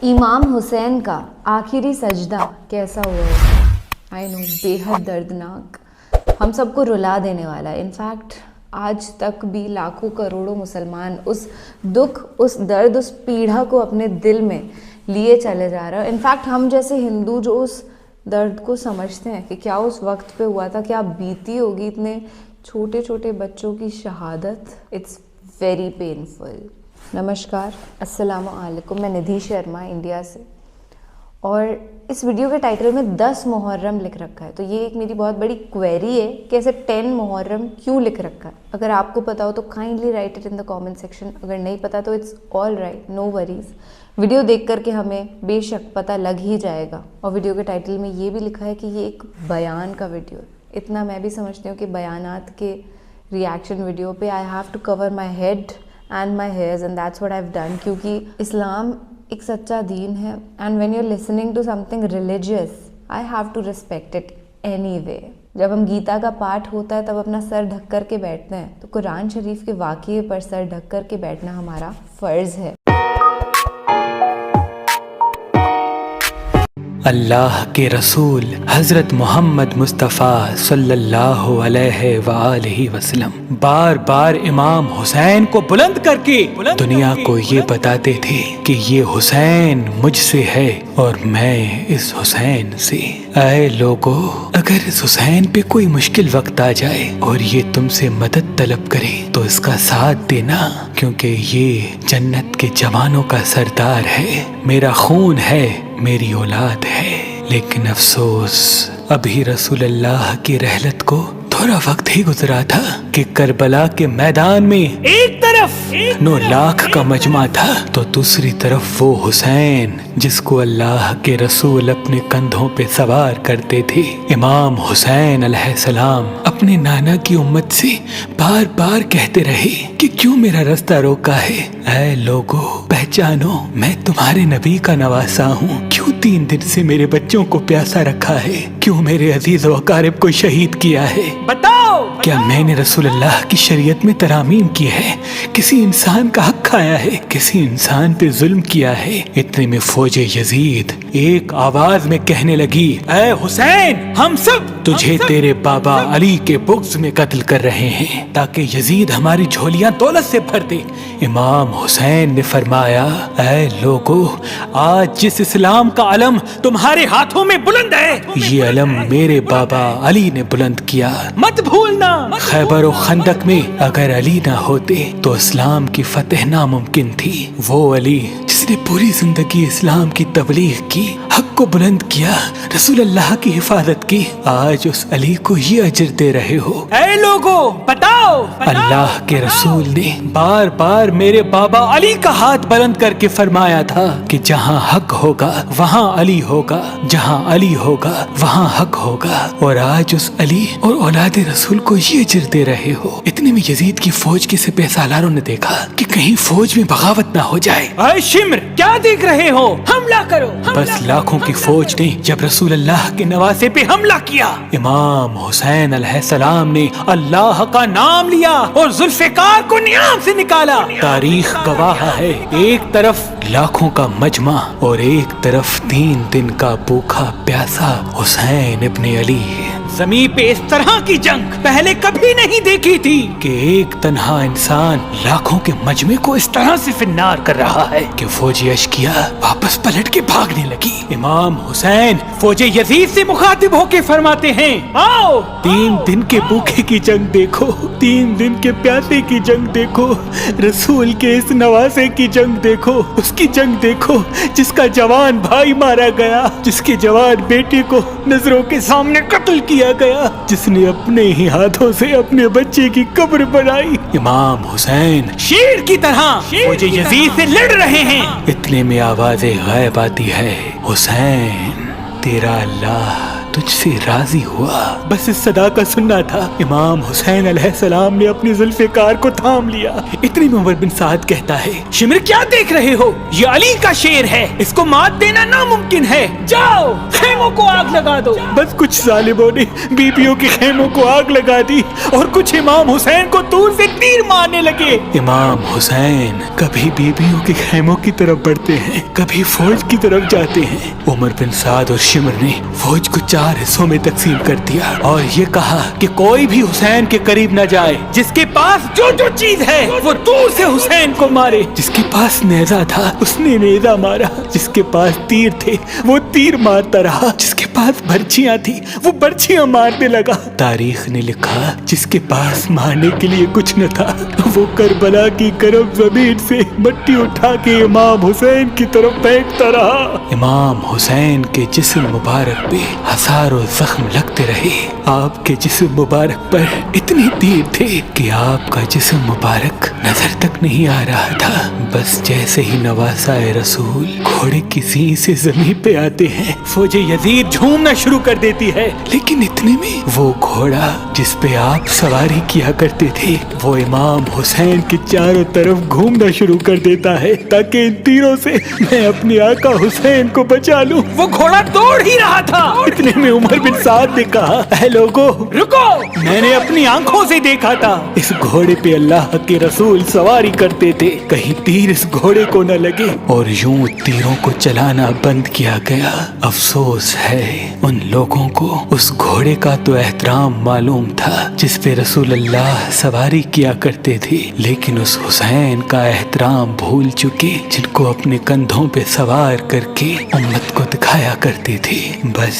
इमाम हुसैन का आखिरी सजदा कैसा हुआ? आई नो, बेहद दर्दनाक, हम सबको रुला देने वाला है। इनफैक्ट आज तक भी लाखों करोड़ों मुसलमान उस दुख, उस दर्द, उस पीड़ा को अपने दिल में लिए चले जा रहे हैं। इनफैक्ट हम जैसे हिंदू जो उस दर्द को समझते हैं कि क्या उस वक्त पे हुआ था, क्या बीती होगी इतने छोटे छोटे बच्चों की शहादत, इट्स वेरी पेनफुल। नमस्कार, अस्सलामु अलैकुम, मैं निधि शर्मा इंडिया से। और इस वीडियो के टाइटल में 10 मुहर्रम लिख रखा है, तो ये एक मेरी बहुत बड़ी क्वेरी है कि ऐसे 10 मुहर्रम क्यों लिख रखा है। अगर आपको पता हो तो kindly write it in the comment section, अगर नहीं पता तो it's all right, no worries. Video देख करके हमें बेशक पता लग ही जाएगा। और वीडियो के टाइटल में ये भी लिखा है कि ये एक बयान का वीडियो है। इतना मैं भी समझती हूँ कि बयानात के रिएक्शन वीडियो पे I have to cover my head and my hairs, and that's what I have done, क्योंकि इस्लाम एक सच्चा दीन है। And when you are listening to something religious, I have to respect it anyway. जब हम गीता का पाठ होता है तब अपना सर ढक कर के बैठते हैं, तो कुरान शरीफ के वाक़ये पर सर ढक कर के बैठना हमारा फ़र्ज़ है। अल्लाह के रसूल हज़रत मोहम्मद मुस्तफ़ा सल्लल्लाहु अलैहि वसल्लम बार बार इमाम हुसैन को बुलंद करके दुनिया को ये बताते थे कि ये हुसैन मुझसे है और मैं इस हुसैन से। ऐ लोगो, अगर इस हुसैन पे कोई मुश्किल वक्त आ जाए और ये तुमसे मदद तलब करे तो इसका साथ देना, क्योंकि ये जन्नत के जवानों का सरदार है, मेरा खून है, मेरी औलाद है। लेकिन अफसोस, अभी रसूलुल्लाह की रहलत को थोड़ा वक्त ही गुजरा था कि करबला के मैदान में एक तरफ 9 लाख का मजमा था तो दूसरी तरफ वो हुसैन जिसको अल्लाह के रसूल अपने कंधों पे सवार करते थे। इमाम हुसैन अलैहिस्सलाम अपने नाना की उम्मत से बार बार कहते रहे कि क्यों मेरा रास्ता रोका है। ऐ लोगो, पहचानो, मैं तुम्हारे नबी का नवासा हूँ। क्यों 3 दिन से मेरे बच्चों को प्यासा रखा है? क्यों मेरे अजीज व अकारिब को शहीद किया है? बताओ, क्या मैंने रसूलुल्लाह की शरीयत में तरामीम की है? किसी इंसान का हक खाया है? किसी इंसान पे जुल्म किया है? इतने में फौजे यजीद एक आवाज में कहने लगी, ऐ हुसैन, हम सब तुझे तेरे बाबा अली के बुग़्ज़ में कत्ल कर रहे हैं ताकि यजीद हमारी झोलियां दौलत से भर दे। इमाम हुसैन ने फरमाया, ऐ लोगो, आज जिस इस्लाम का अलम तुम्हारे हाथों में बुलंद है, ये अलम मेरे बाबा अली ने बुलंद किया। मत भूलना, खैबर और खंदक में अगर अली ना होते तो इस्लाम की फतेह नामुमकिन थी। वो अली जिसने पूरी जिंदगी इस्लाम की तबलीग की, हक को बुलंद किया, रसूलुल्लाह की हिफाजत की, आज उस अली को ये अजर दे रहे हो। ऐ लोगो, बताओ, अल्लाह के रसूल ने बार बार मेरे बाबा अली का हाथ बुलंद करके फरमाया था कि जहाँ हक होगा वहाँ अली होगा, जहाँ अली होगा वहाँ हक होगा। और आज उस अली और औलाद रसूल को ये अजर दे रहे हो। इतने में यजीद की फौज के सिपह सालारों ने देखा कि कहीं फौज में बगावत ना हो जाए। ऐ शिम्र, क्या देख रहे हो? हमला करो। बस लाखों की फौज ने जब रसूलुल्लाह के नवासे पे हमला किया, इमाम हुसैन अलैहिस्सलाम ने अल्लाह का नाम लिया और जुल्फ़िकार को नियाम से निकाला। तारीख गवाह है, एक तरफ लाखों का मजमा और एक तरफ 3 दिन का भूखा प्यासा हुसैन इब्ने अली। ज़मीन पे इस तरह की जंग पहले कभी नहीं देखी थी कि एक तन्हा इंसान लाखों के मजमे को इस तरह से फिन्नार कर रहा है कि फौजी अश्किया वापस पलट के भागने लगी। इमाम हुसैन फौजे यजीद से मुखातिब होके फरमाते हैं, आओ, 3 दिन के भूखे की जंग देखो, 3 दिन के प्यासे की जंग देखो, रसूल के इस नवासे की जंग देखो, उसकी जंग देखो जिसका जवान भाई मारा गया, जिसके जवान बेटे को नजरों के सामने कत्ल किया गया, जिसने अपने ही हाथों से अपने बच्चे की कब्र बनाई। इमाम हुसैन शेर की तरह फौजे यजीद से लड़ रहे हैं। इतने में आवाज़े गैब आती है, हुसैन, तेरा अल्लाह तुझसे राजी हुआ। बस इस सदा का सुनना था। इमाम हुसैन अलैहिस्सलाम ने अपनी जुल्फ़िकार को थाम लिया। इतनी में उमर बिन साद कहता है, शिमर क्या देख रहे हो, ये अली का शेर है, इसको मात देना नामुमकिन है, जाओ खेमों को आग लगा दो। बस कुछ जालिमों ने बीबियों के खेमों को आग लगा दी और कुछ इमाम हुसैन को दूर से तीर मारने लगे। इमाम हुसैन कभी बीबियों के खेमों की तरफ बढ़ते हैं, कभी फौज की तरफ जाते हैं। उमर बिन साद और शिमर ने फौज को 4 हिस्सों में तकसीम कर दिया और ये कहा कि कोई भी हुसैन के करीब न जाए, जिसके पास जो जो चीज है वो दूर से हुसैन को मारे। जिसके पास नेजा था उसने नेजा मारा, जिसके पास तीर थे वो तीर मारता रहा, जिसके पास बर्छियां थी वो बर्छियां मारने लगा। तारीख ने लिखा जिसके पास मारने के लिए कुछ न था वो करबला की गर्म जमीन से मट्टी उठा के इमाम हुसैन की तरफ फेंकता रहा। इमाम हुसैन के जिस्म मुबारक पे हजारों जख्म लगते रहे। आपके जिस्म मुबारक पर इतने तीर थे कि आपका जिस्म मुबारक नजर तक नहीं आ रहा था। बस जैसे ही नवासाए रसूल घोड़े की सींग से जमीन पे आते हैं, फौजे यजीद झूमना शुरू कर देती है। लेकिन इतने में वो घोड़ा जिस पे आप सवारी किया करते थे वो इमाम हुसैन के चारों तरफ घूमना शुरू कर देता है ताकि इन तीरों से मैं अपने आका हुसैन को बचा लूं। वो घोड़ा दौड़ ही रहा था। इतने में उमर बिन साद ने कहा, ऐ लोगो रुको, मैंने अपनी आंखों से देखा था इस घोड़े पे अल्लाह के रसूल सवारी करते थे, कहीं तीर इस घोड़े को न लगे। और यूं तीरों को चलाना बंद किया गया। अफसोस है उन लोगों को उस घोड़े का तो एहतराम मालूम था जिस पे रसूल अल्लाह सवारी किया करते थे, लेकिन उस हुसैन का एहतराम भूल चुके जिनको अपने कंधों पे सवार करके उम्मत को दिखाया करते थे। बस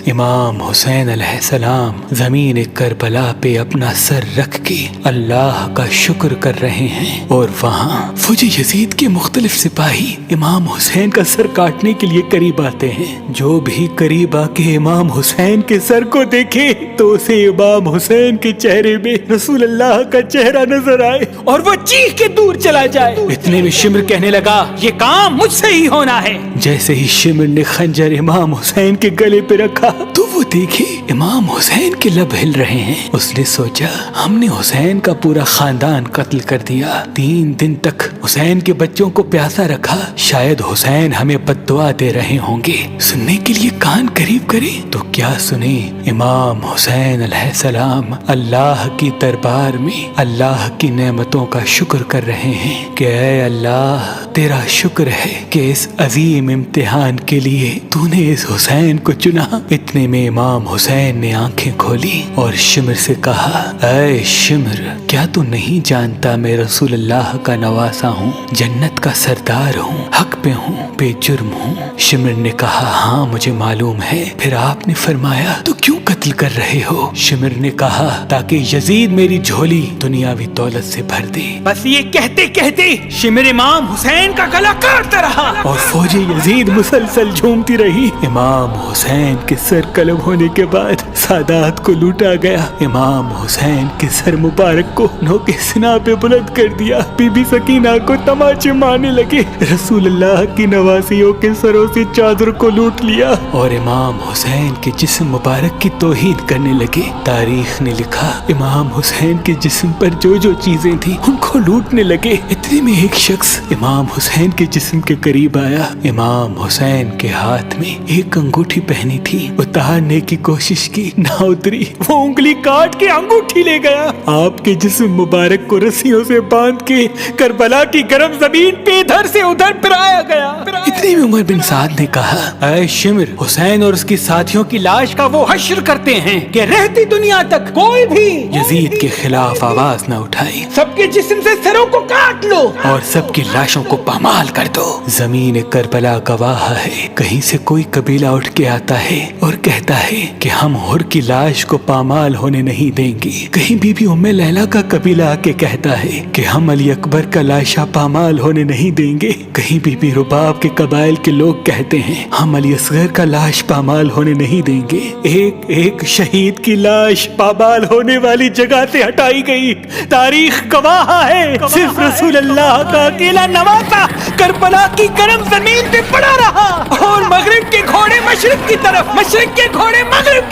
इमाम हुसैन अलैहिस्सलाम जमीन करबला पे अपना सर रख के अल्लाह का शुक्र कर रहे हैं और वहाँ फौज यजीद के मुख्तलिफ सिपाही इमाम हुसैन का सर काटने के लिए करीब आते हैं। जो भी करीब आके इमाम हुसैन के सर को देखे तो उसे इमाम हुसैन के चेहरे में रसूल अल्लाह का चेहरा नजर आए और वो चीख के दूर चला जाए। इतने में शिमर कहने लगा, ये काम मुझसे ही होना है। जैसे ही शिमर ने खंजर इमाम हुसैन के गले पे रखा तो वो देखे इमाम हुसैन के लब हिल रहे हैं। उसने सोचा हमने हुसैन का पूरा खानदान कत्ल कर दिया, 3 दिन तक हुसैन के बच्चों को प्यासा रखा, शायद हुसैन हमें बद्दुआ दे रहे होंगे। सुनने के लिए कान करीब करे तो क्या सुने, इमाम हुसैन अलैहिस्सलाम अल्लाह की दरबार में अल्लाह की नेमतों का शुक्र कर रहे हैं कि ऐ अल्लाह तेरा शुक्र है कि इस अजीम इम्तिहान के लिए तूने इस हुसैन को चुना। इतने में इमाम हुसैन ने आंखें खोली और शिमर से कहा, ऐ शिमर क्या तू नहीं जानता मैं रसूल अल्लाह का नवासा हूँ, जन्नत का सरदार हूँ, हक पे हूँ, बेजुर्म हूँ। शिमर ने कहा, हाँ मुझे मालूम है। फिर आपने फरमाया तो क्यों कत्ल कर रहे हो? शिमर ने कहा ताकि यजीद मेरी झोली दुनियावी दौलत से भर दे। बस ये कहते कहते शिमर इमाम हुसैन का गला काटता रहा और फौजी यजीद मुसलसल झूमती रही। इमाम हुसैन के सर कलम होने के बाद सादात को लूटा गया। इमाम हुसैन के सर मुबारक को नोके सिना पे बुलंद कर दिया। बीबी सकीना को तमाचे मारने लगे। रसूल अल्लाह की नवासियों के सरों से चादर को लूट लिया और इमाम हुसैन के जिस्म मुबारक की तौहीन करने लगे। तारीख ने लिखा इमाम हुसैन के जिस्म पर जो जो चीजें थी उनको लूटने लगे। इतने में एक शख्स इमाम हुसैन के जिस्म के करीब आया। इमाम हुसैन के हाथ में एक अंगूठी पहनी थी, उतारने की कोशिश की, ना उतरी। वो उंगली काट के अंगूठी ले गया। आपके जिस्म मुबारक को रस्सियों से बांध के करबला की गर्म जमीन पे इधर से उधर फिराया गया। इतने में उमर बिन साद ने कहा, ऐ शिमर हुसैन और उसके साथियों की लाश का वो हश्र करते हैं कि रहती दुनिया तक कोई भी यजीद के खिलाफ आवाज न उठाए। सबके जिस्म से सरों को काट लो और सबकी लाशों को पामाल कर दो। जमीन करबला गवाह है। कहीं से कोई कबीला उठ के आता है और कहता है कि हम हुर की लाश को पामाल होने नहीं देंगे। कहीं बीबी उम्मे लैला का कबीला आके कहता है कि हम अली अकबर का लाशा पामाल होने नहीं देंगे। कहीं बीबी रुबाब के कबाइल के लोग कहते हैं हम अली असगर का लाश पामाल होने नहीं देंगे। एक एक शहीद की लाश पामाल होने वाली जगह से हटाई गई। तारीख गवाह है सिर्फ रसूल अल्लाह का अकेला नवासा करबला की गर्म जमीन पे पड़ा रहा और मगरिब के घोड़े मशरिक की तरफ, मशरिक के घोड़े मगरिब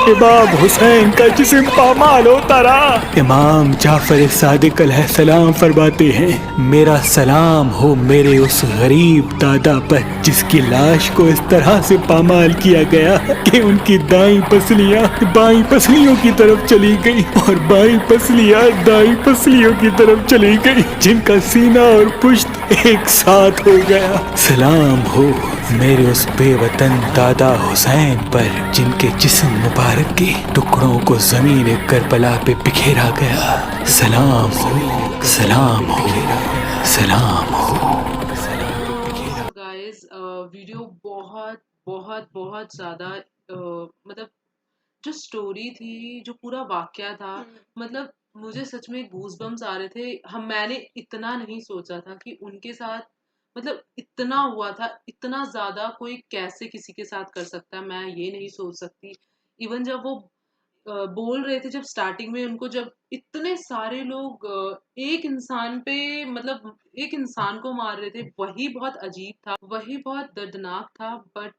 इमाम हुसैन का जिस्म पामाल होता रहा। इमाम जाफर सादिक अलैहिस्सलाम फरमाते हैं, मेरा सलाम हो मेरे उस गरीब दादा पर जिसकी लाश को इस तरह से पामाल किया गया कि उनकी दाईं पसलियां बाईं पसलियों की तरफ चली गई और बाईं पसलियां दाईं पसलियों की तरफ चली गई, जिनका सीना और पुश्त एक साथ हो गया। सलाम हो मेरे उस बेवतन दादा हुसैन पर जिनके जिस्म मुबारक के टुकड़ों को जमीन करबला पे बिखेरा गया। सलाम हो, सलाम हो, सलाम हो। गाइस वीडियो बहुत बहुत बहुत ज़्यादा मतलब जो स्टोरी थी, जो पूरा वाकया था, मतलब मुझे सच में गूज़बम्स आ रहे थे। मैंने इतना नहीं सोचा था कि उनके साथ मतलब इतना हुआ था, इतना ज़्यादा कोई कैसे किसी के साथ कर सकता है, मैं ये नहीं सोच सकती। इवन जब वो बोल रहे थे, जब स्टार्टिंग में उनको जब इतने सारे लोग एक इंसान पे मतलब एक इंसान को मार रहे थे, वही बहुत अजीब था, वही बहुत दर्दनाक था। बट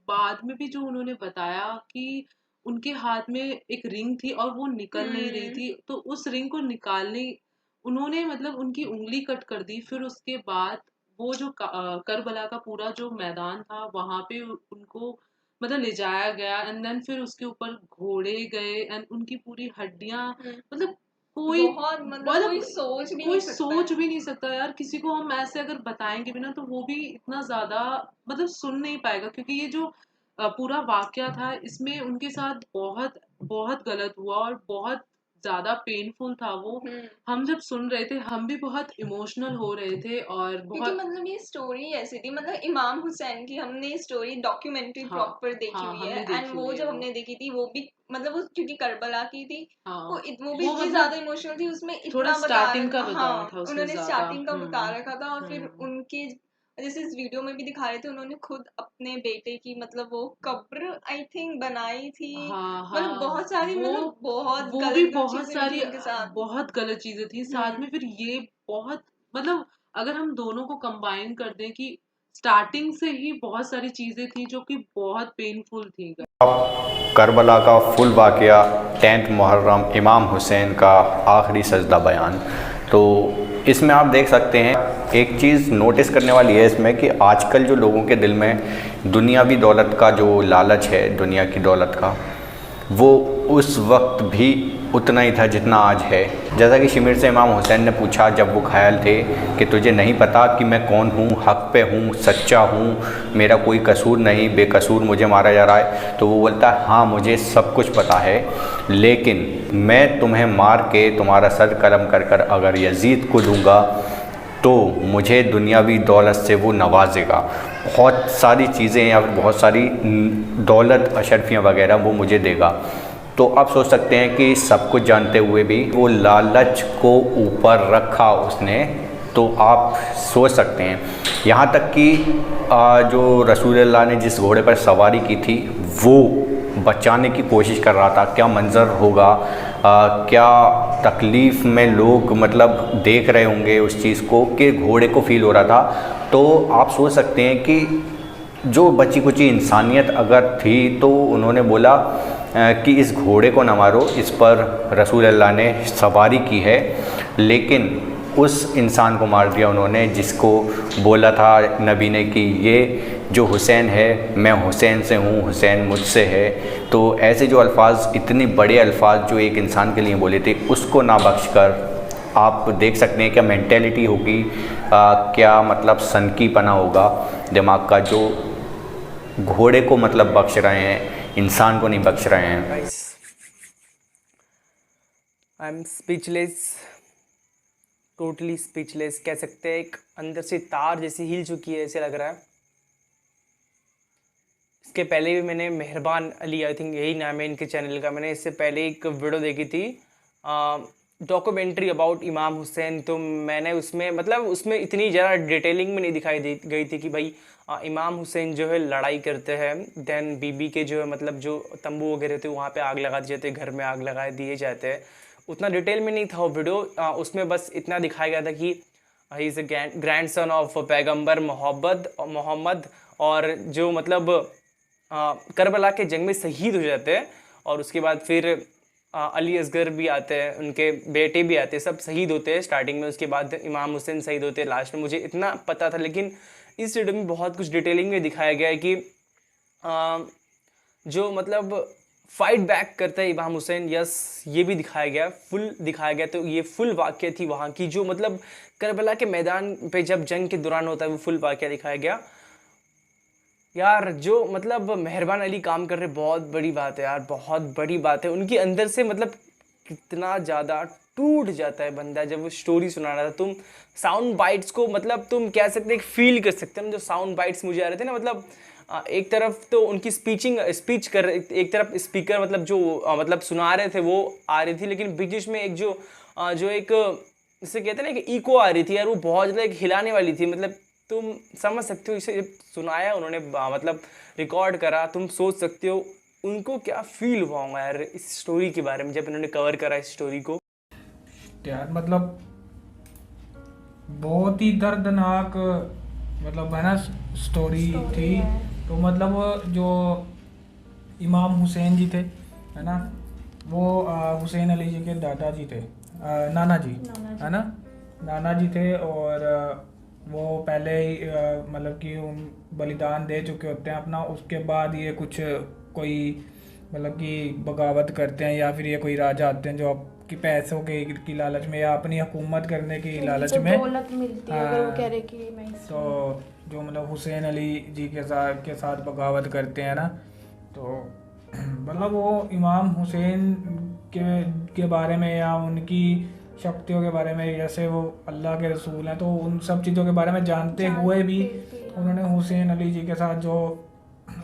बाद में भी जो उन्होंने बताया कि उनके हाथ में एक रिंग थी और वो निकल नहीं रही थी, तो उस रिंग को निकालने उन्होंने मतलब उनकी उंगली कट कर दी। फिर उसके बाद वो जो करबला का पूरा जो मैदान था वहां पे उनको मतलब ले जाया गया, एंड देन फिर उसके ऊपर घोड़े गए एंड उनकी पूरी हड्डियां मतलब कोई बहुत मतलब कोई सोच है। भी नहीं सकता यार। किसी को हम ऐसे अगर बताएंगे भी ना तो वो भी इतना ज्यादा मतलब सुन नहीं पाएगा, क्योंकि ये जो पूरा वाकया था इसमें उनके साथ बहुत बहुत गलत हुआ और बहुत ज्यादा पेनफुल था वो। हम जब सुन रहे थे हम भी बहुत इमोशनल हो रहे थे और क्योंकि बहुत मतलब ये स्टोरी ऐसी थी, मतलब इमाम हुसैन की हमने स्टोरी डॉक्यूमेंट्री हाँ प्रॉपर देखी हाँ हुई है। हमने एंड देखी वो हुई है जब वो। हमने देखी थी वो भी मतलब वो क्योंकि करबला की थी, हाँ वो भी वो इतनी मतलब ज्यादा इमोशनल थी, उसमें थोड़ा इतना बता स्टार्टिंग का बताया था हाँ उसने उन्होंने ज्यादा। स्टार्टिंग का बता रखा था। और फिर हम्म। उनके जैसे इस वीडियो में भी दिखा रहे थे, उन्होंने खुद अपने बेटे की मतलब वो कब्र आई थिंक बनाई थी। हाँ मतलब हाँ बहुत सारी मतलब बहुत वो भी गलत गलत बहुत चीजें हुई थी सारी उनके साथ। बहुत गलत चीजें थी साथ में। फिर ये बहुत मतलब अगर हम दोनों को कंबाइन कर दें कि स्टार्टिंग से ही बहुत सारी चीजें थी जो कि बहुत पेनफुल थी। करबला का फुल वाक़या 10 मुहर्रम इमाम हुसैन का आखिरी सजदा बयान। तो इसमें आप देख सकते हैं एक चीज़ नोटिस करने वाली है इसमें कि आजकल जो लोगों के दिल में दुनियावी दौलत का जो लालच है, दुनिया की दौलत का, वो उस वक्त भी उतना ही था जितना आज है। जैसा कि शिमिर से इमाम हुसैन ने पूछा जब वो घायल थे कि तुझे नहीं पता कि मैं कौन हूँ, हक़ पे हूँ, सच्चा हूँ, मेरा कोई कसूर नहीं, बेकसूर मुझे मारा जा रहा है। तो वो बोलता है हाँ मुझे सब कुछ पता है, लेकिन मैं तुम्हें मार के तुम्हारा सर कलम कर कर अगर यजीद को दूँगा तो मुझे दुनियावी दौलत से वो नवाजेगा। बहुत सारी चीज़ें या फिर बहुत सारी दौलत अशरफियाँ वगैरह वो मुझे देगा। तो आप सोच सकते हैं कि सब कुछ जानते हुए भी वो लालच को ऊपर रखा उसने। तो आप सोच सकते हैं यहाँ तक कि जो रसूलुल्लाह ने जिस घोड़े पर सवारी की थी वो बचाने की कोशिश कर रहा था। क्या मंज़र होगा, क्या तकलीफ़ में लोग मतलब देख रहे होंगे उस चीज़ को कि घोड़े को फ़ील हो रहा था। तो आप सोच सकते हैं कि जो बची कुची इंसानियत अगर थी तो उन्होंने बोला कि इस घोड़े को न मारो, इस पर रसूलुल्लाह ने सवारी की है, लेकिन उस इंसान को मार दिया उन्होंने जिसको बोला था नबी ने कि ये जो हुसैन है मैं हुसैन से हूँ, हुसैन मुझसे है। तो ऐसे जो अल्फाज, इतने बड़े अल्फाज जो एक इंसान के लिए बोले थे, उसको ना बख्श कर आप देख सकते हैं क्या मेंटेलिटी होगी, क्या मतलब सनकीपना होगा दिमाग का, जो घोड़े को मतलब बख्श रहे हैं, इंसान को नहीं बख्श रहे हैं। I am speechless, totally speechless कह सकते हैं। एक अंदर से तार जैसी हिल चुकी है ऐसे लग रहा है। इसके पहले भी मैंने मेहरबान अली, आई थिंक यही नाम है इनके चैनल का, मैंने इससे पहले एक वीडियो देखी थी डॉक्यूमेंट्री अबाउट इमाम हुसैन। तो मैंने उसमें मतलब उसमें इतनी ज़्यादा डिटेलिंग में नहीं दिखाई गई थी कि भाई इमाम हुसैन जो है लड़ाई करते हैं, देन बीबी के जो है मतलब जो तंबू वगैरह थे वहाँ पे आग लगा दिए जाते, घर में आग लगा दिए जाते हैं। उतना डिटेल में नहीं था वो वीडियो। उसमें बस इतना दिखाया गया था कि he is a grand son of पैगम्बर मोहम्मद, और जो मतलब करबला के जंग में शहीद हो जाते हैं। और उसके बाद फिर अली असगर भी आते हैं, उनके बेटे भी आते हैं, सब शहीद होते हैं स्टार्टिंग में, उसके बाद इमाम हुसैन शहीद होते हैं लास्ट में। मुझे इतना पता था, लेकिन इस वीडियो में बहुत कुछ डिटेलिंग में दिखाया गया है कि जो मतलब फाइट बैक करता है इमाम हुसैन, यस ये भी दिखाया गया, फुल दिखाया गया। तो ये फुल वाक़या थी वहाँ की, जो मतलब करबला के मैदान पे जब जंग के दौरान होता है वो फुल वाक़या दिखाया गया। यार जो मतलब मेहरबान अली काम कर रहे, बहुत बड़ी बात है यार, बहुत बड़ी बात है। उनके अंदर से मतलब कितना ज़्यादा टूट जाता है बंदा जब वो स्टोरी सुना रहा था। तुम साउंड बाइट्स को मतलब तुम कह सकते हैं, फील कर सकते हैं जो साउंड बाइट्स मुझे आ रहे थे ना, मतलब एक तरफ तो उनकी स्पीच कर रहे, एक तरफ स्पीकर मतलब जो मतलब सुना रहे थे वो आ रही थी, लेकिन बीच में एक जो एक जिसे कहते हैं ना कि इको आ रही थी यार, वो बहुत ज़्यादा एक हिलाने वाली थी। मतलब तुम समझ सकते हो, इसे जब सुनाया उन्होंने मतलब रिकॉर्ड करा, तुम सोच सकते हो उनको क्या फील हुआ होगा यार इस स्टोरी के बारे में जब इन्होंने कवर करा इस स्टोरी को। यार मतलब बहुत ही दर्दनाक मतलब है ना स्टोरी थी। तो मतलब जो इमाम हुसैन जी थे है ना, वो हुसैन अली जी के दादाजी थे, नाना जी है ना, नाना जी थे। और वो पहले ही मतलब कि बलिदान दे चुके होते हैं अपना। उसके बाद ये कुछ कोई मतलब कि बगावत करते हैं, या फिर ये कोई राजा आते हैं जो आपकी पैसों की लालच में या अपनी हुकूमत करने की लालच में दौलत मिलती है, अगर वो कह रहे कि मैं तो जो मतलब हुसैन अली जी के साथ बगावत करते हैं ना, तो मतलब वो इमाम हुसैन के बारे में या उनकी शक्तियों के बारे में, जैसे वो अल्लाह के रसूल हैं, तो उन सब चीज़ों के बारे में जानते हुए भी उन्होंने हुसैन अली जी के साथ, जो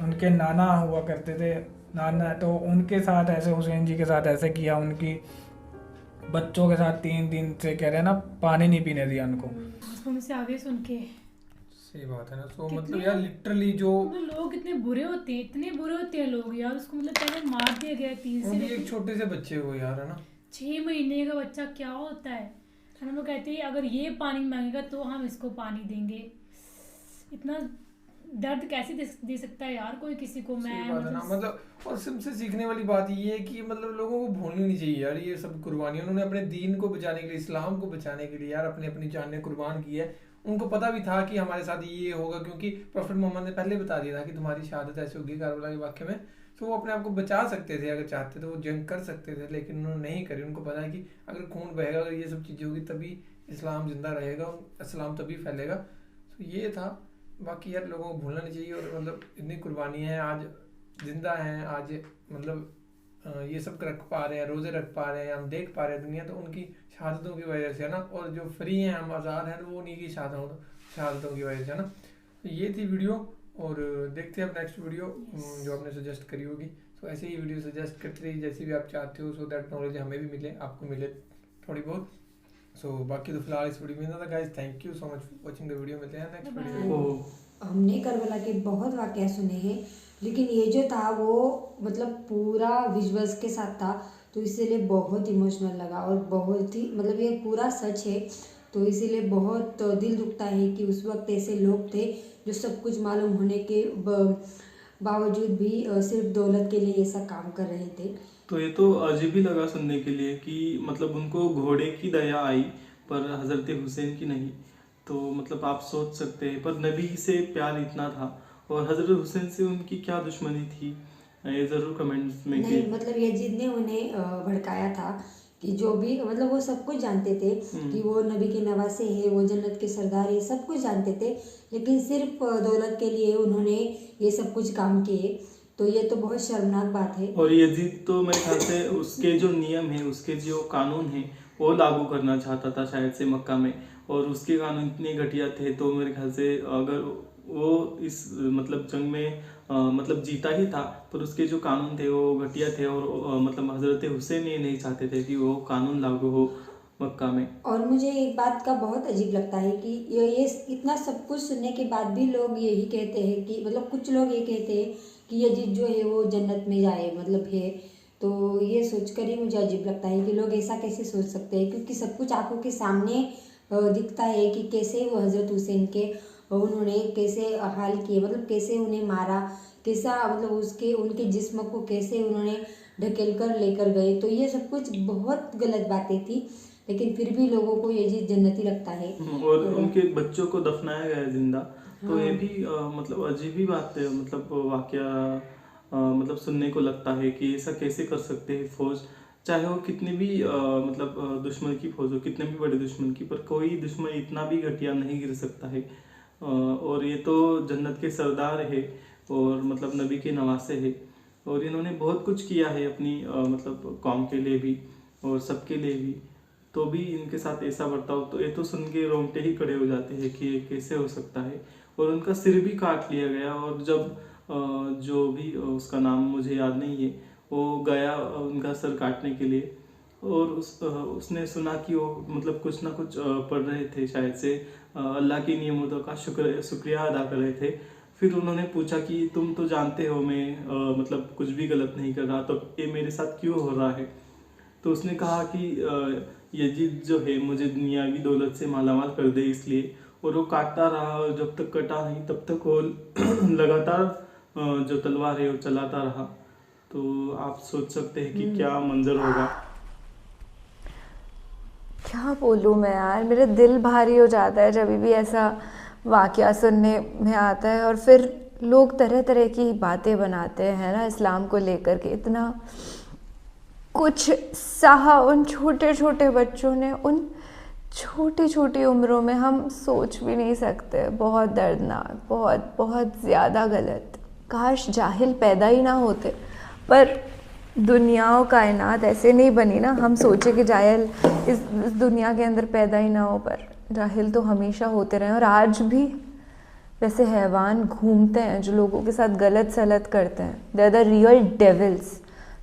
उनके नाना हुआ करते थे, नाना, तो उनके साथ ऐसे हुसैन जी के साथ ऐसे किया। उनकी बच्चों के साथ 3 दिन से कह रहे हैं ना पानी नहीं पीने दिया उनको। उसको मुझसे आगे सुन के सही बात है ना। तो मतलब यार लिटरली जो लोग इतने बुरे होते हैं, इतने बुरे होते हैं लोग यार। उसको मतलब पहले मार दिया गया 3 से एक छोटे से बच्चे को यार है ना, 6 महीने का बच्चा क्या होता है ना। वो कहते हैं अगर ये पानी मांगेगा तो हम इसको पानी देंगे। इतना दर्द कैसे दे सकता है यार कोई किसी को। मैं मतलब और सबसे सीखने वाली बात ये है कि मतलब लोगों को भूलनी नहीं चाहिए यार ये सब कुर्बानियां। उन्होंने अपने दीन को बचाने के लिए, इस्लाम को बचाने के लिए यार अपनी जानें कुर्बान की है। उनको पता भी था कि हमारे साथ ये होगा, क्योंकि प्रॉफेट मोहम्मद ने पहले बता दिया था कि तुम्हारी शहादत ऐसे होगी करबला के वाक़े में। तो वो अपने आप को बचा सकते थे, अगर चाहते तो वो जंग कर सकते थे, लेकिन उन्होंने नहीं करी। उनको पता है कि अगर खून बहेगा, अगर ये सब चीज़ें होगी तभी इस्लाम जिंदा रहेगा, इस्लाम तभी फैलेगा। तो ये था। बाकी यार लोगों को भूलना नहीं चाहिए। और मतलब इतनी कुर्बानियाँ हैं, आज जिंदा हैं, आज मतलब ये सब रख पा रहे हैं, रोज़े रख पा रहे हैं, हम देख पा रहे हैं दुनिया, तो उनकी शहादतों की वजह से है ना। और जो फ्री हैं, हम आज़ाद हैं, तो वो उन्हीं की शहादतों की वजह से है ना। तो ये थी वीडियो, और देखते हैं अब नेक्स्ट वीडियो जो आपने सजेस्ट करी होगी। तो ऐसे ही वीडियो सजेस्ट करते रहिए जैसी भी आप चाहते हो, सो दैट नॉलेज हमें भी मिले, आपको मिले थोड़ी बहुत। सो बाकी तो फिलहाल इस वीडियो में था guys. Thank you so much for watching the video. मिलते हैं नेक्स्ट वीडियो में। हमने करबला के बहुत वाक़या सुने हैं, लेकिन ये जो था वो मतलब पूरा विजुअल्स के साथ था, तो इसीलिए बहुत इमोशनल लगा। और बहुत ही मतलब ये पूरा सच है, तो इसीलिए बहुत दिल दुखता है कि उस वक्त ऐसे लोग थे जो सब कुछ मालूम होने के बावजूद भी सिर्फ दौलत के लिए ऐसा काम कर रहे थे। तो ये तो अजीब ही लगा सुनने के लिए कि मतलब उनको घोड़े की दया आई पर हज़रत हुसैन की नहीं। तो मतलब आप सोच सकते हैं, पर नबी से प्यार इतना था और हज़रत हुसैन से उनकी क्या दुश्मनी थी, ये ज़रूर कमेंट्स में नहीं मतलब यजीद ने उन्हें भड़काया था कि जो भी मतलब वो सब कुछ जानते थे कि वो नबी के नवासे हैं, वो जन्नत के सरदार है, सब कुछ जानते थे, लेकिन सिर्फ दौलत के लिए उन्होंने ये सब कुछ काम किए। तो ये तो बहुत शर्मनाक बात है। और यजीद तो मेरे ख्याल से उसके जो नियम है, उसके जो कानून है वो लागू करना चाहता था शायद से मक्का में, और उसके कानून इतने घटिया थे। तो मेरे ख्याल से अगर वो इस मतलब जंग में मतलब जीता ही था, पर उसके जो कानून थे वो घटिया थे। और मतलब हज़रत हुसैन ये नहीं चाहते थे कि वो कानून लागू हो मक्का में। और मुझे एक बात का बहुत अजीब लगता है कि ये इतना सब कुछ सुनने के बाद भी लोग यही कहते हैं कि मतलब कुछ लोग ये कहते हैं कि यजीद जो है वो जन्नत में जाए मतलब है। तो ये सोचकर ही मुझे अजीब लगता है कि लोग ऐसा कैसे सोच सकते हैं, क्योंकि सब कुछ आंखों के सामने दिखता है कि कैसे वो हज़रत हुसैन के उन्होंने कैसे हाल किए, मतलब कैसे उन्हें मारा, कैसा मतलब उनके जिस्म को कैसे उन्होंने ढकेल कर लेकर गए। तो ये सब कुछ बहुत गलत बातें थी, लेकिन फिर भी लोगों को यजीद जन्नती लगता है। और उनके बच्चों को दफनाया गया है जिंदा। तो ये भी मतलब अजीब ही बात है, मतलब वाकया मतलब सुनने को लगता है कि ऐसा कैसे कर सकते हैं फौज, चाहे वो कितनी भी मतलब दुश्मन की फौज हो, कितने भी बड़े दुश्मन की, पर कोई दुश्मन इतना भी घटिया नहीं गिर सकता है। और ये तो जन्नत के सरदार है और मतलब नबी के नवासे है, और इन्होंने बहुत कुछ किया है अपनी मतलब कौम के लिए भी और सबके लिए भी, तो भी इनके साथ ऐसा बर्ताव, तो ये तो सुन के रोंगटे ही खड़े हो जाते हैं कि ये कैसे हो सकता है। और उनका सिर भी काट लिया गया, और जब जो भी उसका नाम मुझे याद नहीं है, वो गया उनका सर काटने के लिए, और उसने सुना कि वो मतलब कुछ ना कुछ पढ़ रहे थे, शायद से अल्लाह की नियमतों का शुक्रिया अदा कर रहे थे। फिर उन्होंने पूछा कि तुम तो जानते हो मैं मतलब कुछ भी गलत नहीं कर रहा, तो ये मेरे साथ क्यों हो रहा है। तो उसने कहा कि यजीद जो है मुझे दुनियावी दौलत से मालामाल कर दे इसलिए, और वो काटता रहा, और जब तक कटा नहीं तब तक वो लगातार जो तलवार है वो चलाता रहा। तो आप सोच सकते हैं कि क्या मंजर होगा। क्या बोलूँ मैं यार, मेरा दिल भारी हो जाता है जब भी ऐसा वाकया सुनने में आता है। और फिर लोग तरह तरह की बातें बनाते हैं ना इस्लाम को लेकर के, इतना कुछ सहा उन छोटे छोटे बच्चों ने, उन छोटी छोटी उम्रों में, हम सोच भी नहीं सकते। बहुत दर्दनाक, बहुत बहुत ज़्यादा गलत। काश जाहिल पैदा ही ना होते, पर दुनिया और कायनात ऐसे नहीं बनी ना, हम सोचे कि जाहिल इस दुनिया के अंदर पैदा ही ना हो, पर जाहिल तो हमेशा होते रहे। और आज भी वैसे हैवान घूमते हैं जो लोगों के साथ गलत सलत करते हैं। They are the real devils,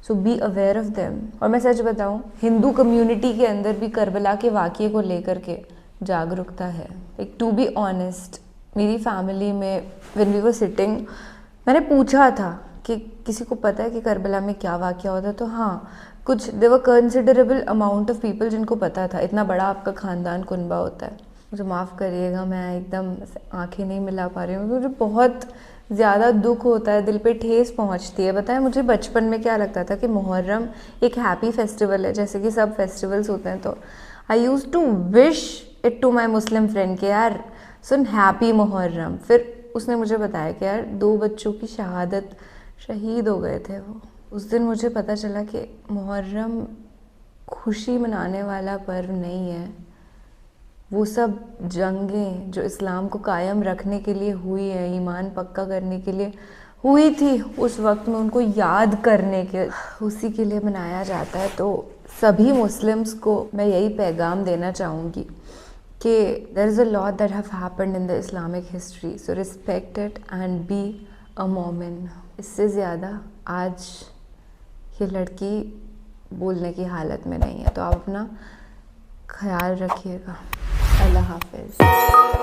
so be aware of them. और मैं सच बताऊं, हिंदू कम्युनिटी के अंदर भी करबला के वाक़ये को लेकर के जागरूकता है। लाइक टू बी ऑनेस्ट, मेरी फैमिली में व्हेन वी वर सिटिंग, मैंने पूछा था कि किसी को पता है कि करबला में क्या वाक़या होता है, तो हाँ कुछ there were considerable amount of people जिनको पता था। इतना बड़ा आपका ख़ानदान कुनबा होता है। मुझे माफ़ करिएगा, मैं एकदम आंखें नहीं मिला पा रही हूँ, मुझे बहुत ज़्यादा दुख होता है, दिल पे ठेस पहुँचती है। बताएं मुझे बचपन में क्या लगता था कि मुहर्रम एक हैप्पी फेस्टिवल है, जैसे कि सब फेस्टिवल्स होते हैं। तो I use to wish it to my Muslim friend कि यार सुन हैप्पी मुहर्रम। फिर उसने मुझे बताया कि यार 2 बच्चों की शहादत, शहीद हो गए थे वो। उस दिन मुझे पता चला कि मुहर्रम खुशी मनाने वाला पर्व नहीं है। वो सब जंगें जो इस्लाम को कायम रखने के लिए हुई है, ईमान पक्का करने के लिए हुई थी, उस वक्त में उनको याद करने के, उसी के लिए मनाया जाता है। तो सभी मुस्लिम्स को मैं यही पैगाम देना चाहूँगी कि there is a lot that have happened in the Islamic history, so respect it and be a मोमिन। इससे ज़्यादा आज ये लड़की बोलने की हालत में नहीं है। तो आप अपना ख्याल रखिएगा। अल्लाह हाफ़िज़।